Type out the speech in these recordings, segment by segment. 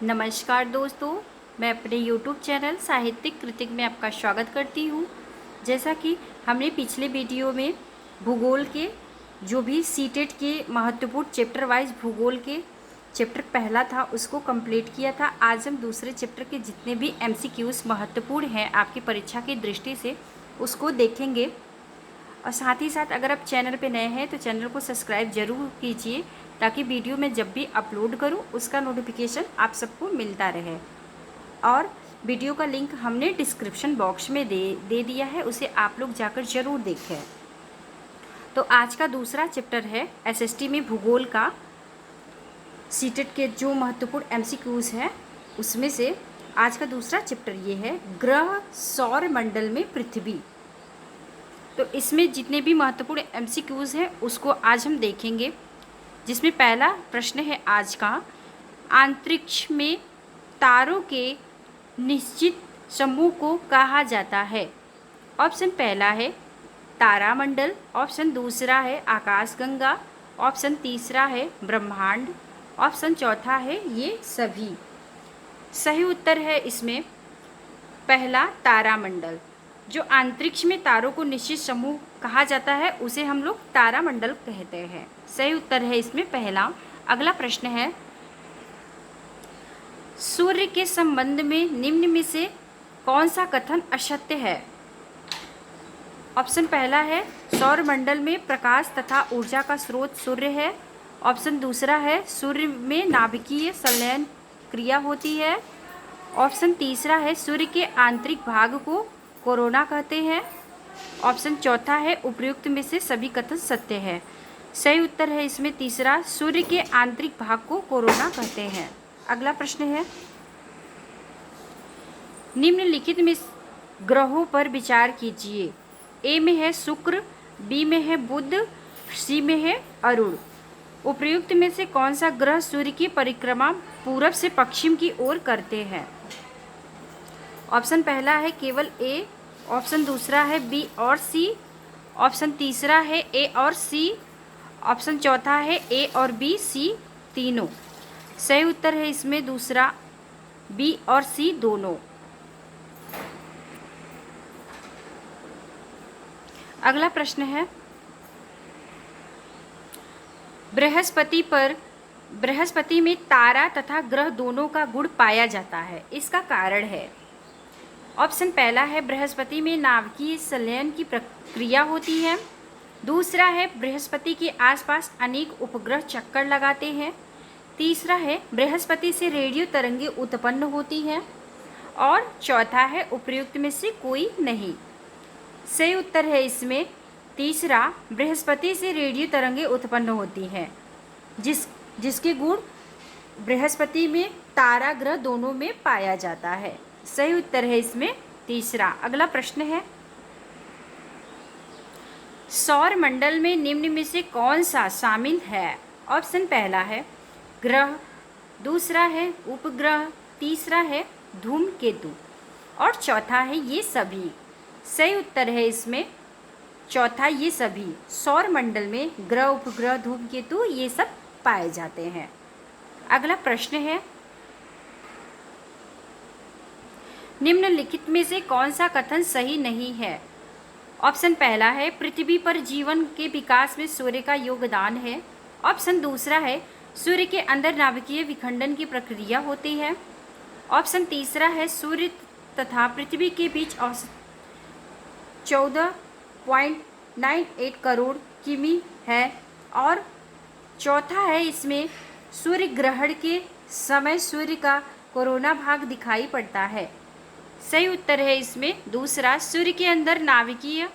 नमस्कार दोस्तों, मैं अपने YouTube चैनल साहित्यिक कृतिक में आपका स्वागत करती हूँ। जैसा कि हमने पिछले वीडियो में भूगोल के जो भी सीटेट के महत्वपूर्ण चैप्टर वाइज भूगोल के चैप्टर पहला था उसको कंप्लीट किया था। आज हम दूसरे चैप्टर के जितने भी MCQs महत्वपूर्ण हैं आपकी परीक्षा की दृष्टि से उसको देखेंगे। और साथ ही साथ अगर आप चैनल पे नए हैं तो चैनल को सब्सक्राइब ज़रूर कीजिए ताकि वीडियो में जब भी अपलोड करूं उसका नोटिफिकेशन आप सबको मिलता रहे। और वीडियो का लिंक हमने डिस्क्रिप्शन बॉक्स में दे दिया है, उसे आप लोग जाकर ज़रूर देखें। तो आज का दूसरा चैप्टर है SST में भूगोल का सीटेट के जो महत्वपूर्ण MCQs हैं उसमें से आज का दूसरा चैप्टर ये है ग्रह सौर मंडल में पृथ्वी। तो इसमें जितने भी महत्वपूर्ण MCQs हैं उसको आज हम देखेंगे, जिसमें पहला प्रश्न है आज का, अंतरिक्ष में तारों के निश्चित समूह को कहा जाता है। ऑप्शन पहला है तारामंडल, ऑप्शन दूसरा है आकाशगंगा, ऑप्शन तीसरा है ब्रह्मांड, ऑप्शन चौथा है ये सभी। सही उत्तर है इसमें पहला तारामंडल। जो अंतरिक्ष में तारों को निश्चित समूह कहा जाता है उसे हम लोग तारामंडल कहते हैं। सही उत्तर है इसमें पहला। अगला प्रश्न है सूर्य के संबंध में निम्न में से कौन सा कथन असत्य है। ऑप्शन पहला है सौर मंडल में प्रकाश तथा ऊर्जा का स्रोत सूर्य है, ऑप्शन दूसरा है सूर्य में नाभिकीय संलयन क्रिया होती है, ऑप्शन तीसरा है सूर्य के आंतरिक भाग को कोरोना कहते हैं, ऑप्शन चौथा है उपर्युक्त में से सभी कथन सत्य है। सही उत्तर है इसमें तीसरा, सूर्य के आंतरिक भाग को कोरोना कहते हैं। अगला प्रश्न है निम्नलिखित में ग्रहों पर विचार कीजिए। ए में है शुक्र, बी में है बुध, सी में है अरुण। उपर्युक्त में से कौन सा ग्रह सूर्य की परिक्रमा पूरब से पश्चिम की ओर करते हैं। ऑप्शन पहला है केवल ए, ऑप्शन दूसरा है बी और सी, ऑप्शन तीसरा है ए और सी, ऑप्शन चौथा है ए और बी सी तीनों। सही उत्तर है इसमें दूसरा, बी और सी दोनों। अगला प्रश्न है बृहस्पति में तारा तथा ग्रह दोनों का गुण पाया जाता है, इसका कारण है। ऑप्शन पहला है बृहस्पति में नाभिकीय संलयन की प्रक्रिया होती है, दूसरा है बृहस्पति के आसपास अनेक उपग्रह चक्कर लगाते हैं, तीसरा है बृहस्पति से रेडियो तरंगें उत्पन्न होती हैं, और चौथा है उपर्युक्त में से कोई नहीं। सही उत्तर है इसमें तीसरा, बृहस्पति से रेडियो तरंगें उत्पन्न होती हैं, जिसके गुण बृहस्पति में तारा ग्रह दोनों में पाया जाता है। सही उत्तर है इसमें तीसरा। अगला प्रश्न है सौर मंडल में निम्न में से कौन सा शामिल है। ऑप्शन पहला है ग्रह, दूसरा है उपग्रह, तीसरा है धूमकेतु और चौथा है ये सभी। सही उत्तर है इसमें चौथा, ये सभी। सौर मंडल में ग्रह, उपग्रह, धूमकेतु ये सब पाए जाते हैं। अगला प्रश्न है निम्नलिखित में से कौन सा कथन सही नहीं है। ऑप्शन पहला है पृथ्वी पर जीवन के विकास में सूर्य का योगदान है, ऑप्शन दूसरा है सूर्य के अंदर नाभिकीय विखंडन की प्रक्रिया होती है, ऑप्शन तीसरा है सूर्य तथा पृथ्वी के बीच औसत 14.98 करोड़ किमी है, और चौथा है इसमें सूर्य ग्रहण के समय सूर्य का कोरोना भाग दिखाई पड़ता है। सही उत्तर है इसमें दूसरा, सूर्य के अंदर नाभिकीय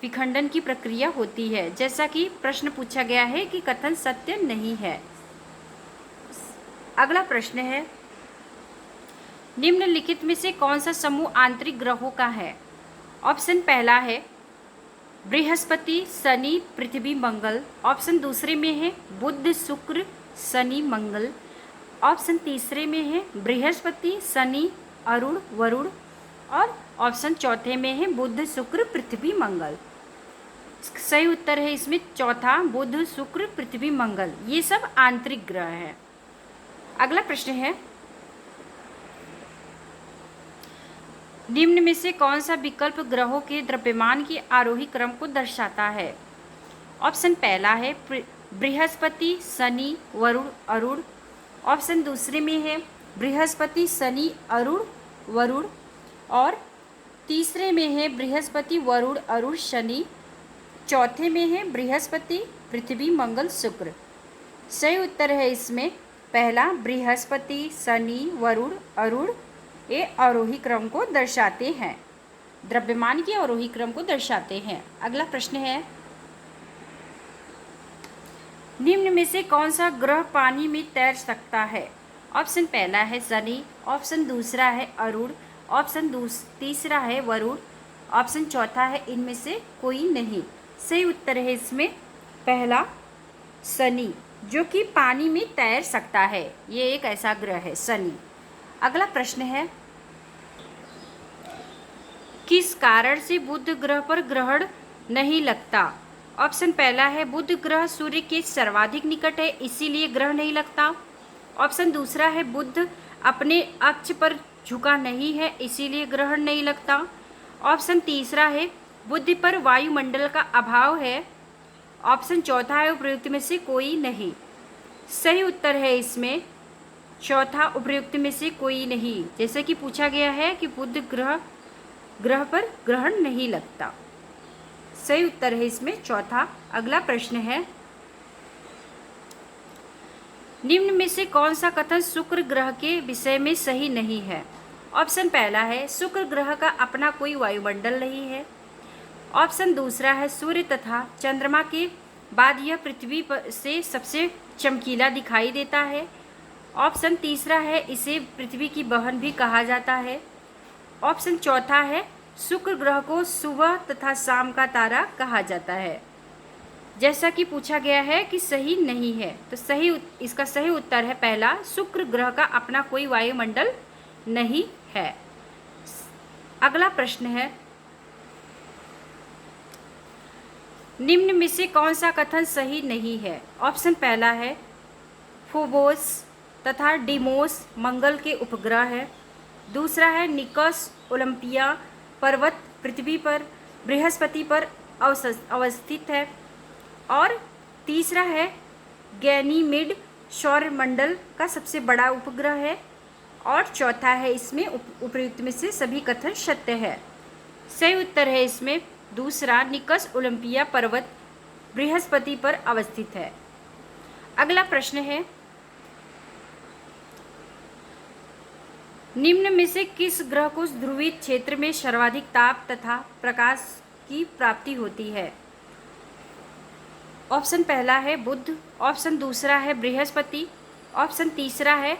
विखंडन की प्रक्रिया होती है, जैसा कि प्रश्न पूछा गया है कि कथन सत्य नहीं है। अगला प्रश्न है निम्नलिखित में से कौन सा समूह आंतरिक ग्रहों का है। ऑप्शन पहला है बृहस्पति, शनि, पृथ्वी, मंगल, ऑप्शन दूसरे में है बुध, शुक्र, शनि, मंगल, ऑप्शन तीसरे में है बृहस्पति, शनि, अरुण, वरुण, और ऑप्शन चौथे में है बुध, शुक्र, पृथ्वी, मंगल। सही उत्तर है इसमें चौथा, बुध, शुक्र, पृथ्वी, मंगल, ये सब आंतरिक ग्रह हैं। अगला प्रश्न है निम्न में से कौन सा विकल्प ग्रहों के द्रव्यमान के आरोही क्रम को दर्शाता है? ऑप्शन पहला है बृहस्पति, शनि, वरुण, अरुण। ऑप्शन दूसरे में है बृहस्पति, शनि, अरुण, वरुण। और तीसरे में है बृहस्पति, वरुण, अरुण, शनि। चौथे में है बृहस्पति, पृथ्वी, मंगल, शुक्र। सही उत्तर है इसमें पहला बृहस्पति, शनि, वरुण, अरुण। ये आरोही क्रम को दर्शाते हैं, द्रव्यमान के आरोही क्रम को दर्शाते हैं। अगला प्रश्न है, निम्न में से कौन सा ग्रह पानी में तैर सकता है? ऑप्शन पहला है शनि, ऑप्शन दूसरा है अरुण, ऑप्शन तीसरा है वरुण, ऑप्शन चौथा है इनमें से कोई नहीं। सही उत्तर है इसमें पहला शनि, जो कि पानी में तैर सकता है। ये एक ऐसा ग्रह है शनि। अगला प्रश्न है, किस कारण से बुध ग्रह पर ग्रहण नहीं लगता? ऑप्शन पहला है बुध ग्रह सूर्य के सर्वाधिक निकट है, इसीलिए ग्रह नहीं लगता। ऑप्शन दूसरा है बुध अपने अक्ष पर झुका नहीं है, इसीलिए ग्रहण नहीं लगता। ऑप्शन तीसरा है बुध पर वायुमंडल का अभाव है। ऑप्शन चौथा है उपयुक्त में से कोई नहीं। सही उत्तर है इसमें चौथा, उपयुक्त में से कोई नहीं। जैसे कि पूछा गया है कि बुध ग्रह पर ग्रहण नहीं लगता। सही उत्तर है इसमें चौथा। अगला प्रश्न है, निम्न में से कौन सा कथन शुक्र ग्रह के विषय में सही नहीं है? ऑप्शन पहला है शुक्र ग्रह का अपना कोई वायुमंडल नहीं है। ऑप्शन दूसरा है सूर्य तथा चंद्रमा के बाद यह पृथ्वी से सबसे चमकीला दिखाई देता है। ऑप्शन तीसरा है इसे पृथ्वी की बहन भी कहा जाता है। ऑप्शन चौथा है शुक्र ग्रह को सुबह तथा शाम का तारा कहा जाता है। जैसा कि पूछा गया है कि सही नहीं है, तो इसका सही उत्तर है पहला, शुक्र ग्रह का अपना कोई वायुमंडल नहीं है। अगला प्रश्न है, निम्न में से कौन सा कथन सही नहीं है? ऑप्शन पहला है फोबोस तथा डिमोस मंगल के उपग्रह है। दूसरा है निकस ओलंपिया पर्वत पृथ्वी पर बृहस्पति पर अवस्थित है। और तीसरा है गैनीमेड सौरमंडल का सबसे बड़ा उपग्रह है। और चौथा है इसमें उपयुक्त में से सभी कथन सत्य है। सही उत्तर है इसमें दूसरा, निकस ओलंपिया पर्वत बृहस्पति पर अवस्थित है। अगला प्रश्न है, निम्न में से किस ग्रह को ध्रुवीय क्षेत्र में सर्वाधिक ताप तथा प्रकाश की प्राप्ति होती है? ऑप्शन पहला है बुध, ऑप्शन दूसरा है बृहस्पति, ऑप्शन तीसरा है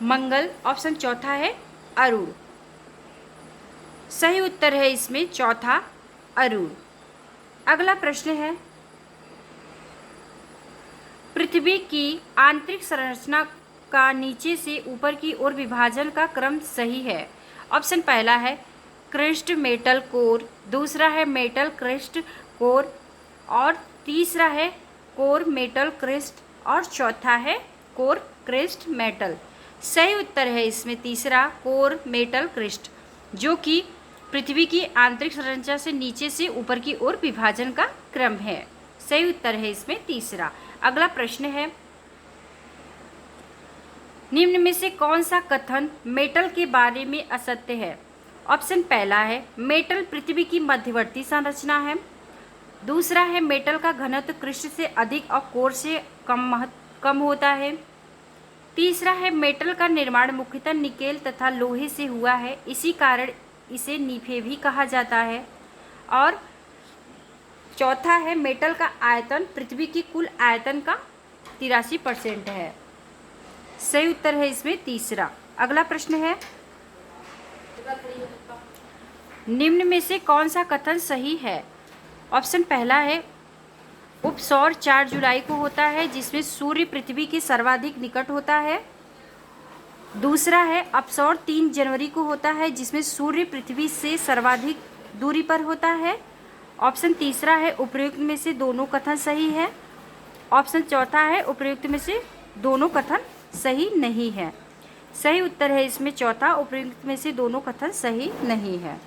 मंगल, ऑप्शन चौथा है अरुण। सही उत्तर है इसमें चौथा, अरुण। अगला प्रश्न है, पृथ्वी की आंतरिक संरचना का नीचे से ऊपर की ओर विभाजन का क्रम सही है। ऑप्शन पहला है क्रिस्ट मेटल कोर, दूसरा है मेटल क्रिस्ट कोर, और तीसरा है कोर मेटल क्रिस्ट, और चौथा है कोर क्रिस्ट मेटल। सही उत्तर है इसमें तीसरा, कोर मेटल क्रिस्ट, जो कि पृथ्वी की आंतरिक संरचना से नीचे से ऊपर की ओर विभाजन का क्रम है। सही उत्तर है इसमें तीसरा। अगला प्रश्न है, निम्न में से कौन सा कथन मेटल के बारे में असत्य है? ऑप्शन पहला है मेटल पृथ्वी की मध्यवर्ती संरचना है। दूसरा है मेटल का घनत्व क्रिस्ट से अधिक और कोर से कम होता है। तीसरा है मेटल का निर्माण मुख्यतः निकेल तथा लोहे से हुआ है, इसी कारण इसे नीफे भी कहा जाता है। और चौथा है मेटल का आयतन पृथ्वी की कुल आयतन का 83% है। सही उत्तर है इसमें तीसरा। अगला प्रश्न है, निम्न में से कौन सा कथन सही है? ऑप्शन पहला है उपसौर 4 जुलाई को होता है, जिसमें सूर्य पृथ्वी के सर्वाधिक निकट होता है। दूसरा है अपसौर 3 जनवरी को होता है, जिसमें सूर्य पृथ्वी से सर्वाधिक दूरी पर होता है। ऑप्शन तीसरा है उपयुक्त में से दोनों कथन सही है। ऑप्शन चौथा है उपयुक्त में से दोनों कथन सही नहीं है। सही उत्तर है इसमें चौथा, उपयुक्त में से दोनों कथन सही नहीं है।